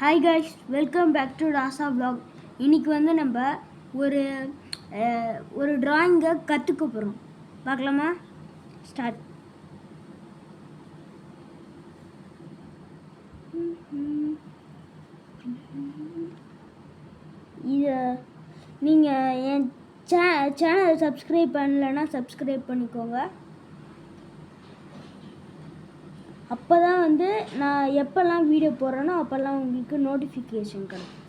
Hi guys, welcome back to Rasa vlog. இன்னைக்கு வந்து நம்ம ஒரு டிராயிங்கை கற்றுக்க போகிறோம். பார்க்கலாமா? ஸ்டார்ட். இதை நீங்கள் என் சேனலை சப்ஸ்கிரைப் பண்ணலைன்னா சப்ஸ்கிரைப் பண்ணிக்கோங்க. அப்போ தான் வந்து நான் எப்போல்லாம் வீடியோ போடுறேனோ அப்போல்லாம் உங்களுக்கு நோட்டிஃபிகேஷன் கிடைக்கும்.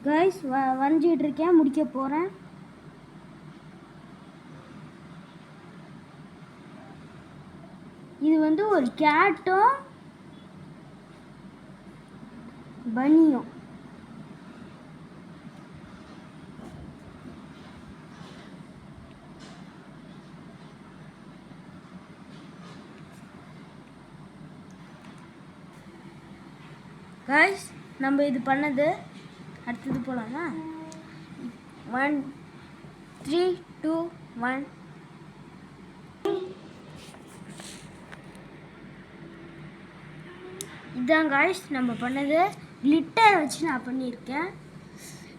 கைஸ், வரைஞ்சிக்கிட்டு இருக்கேன், முடிக்க போகிறேன். இது வந்து ஒரு கேட்டும் பனியும். கைஸ், நம்ம இது பண்ணது அடுத்தது போகலாமா? 1 3 2 1. இதான் காய்ஸ் நம்ம பண்ணது. கிளிட்டர் வச்சு நான் பண்ணியிருக்கேன்.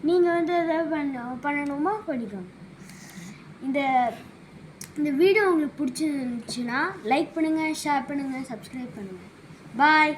நீங்கள் வந்து எதாவது பண்ணணுமா பண்ணிக்கோங்க. இந்த வீடியோ உங்களுக்கு பிடிச்சிருந்துச்சுன்னா லைக் பண்ணுங்கள், ஷேர் பண்ணுங்கள், சப்ஸ்கிரைப் பண்ணுங்கள். பாய்.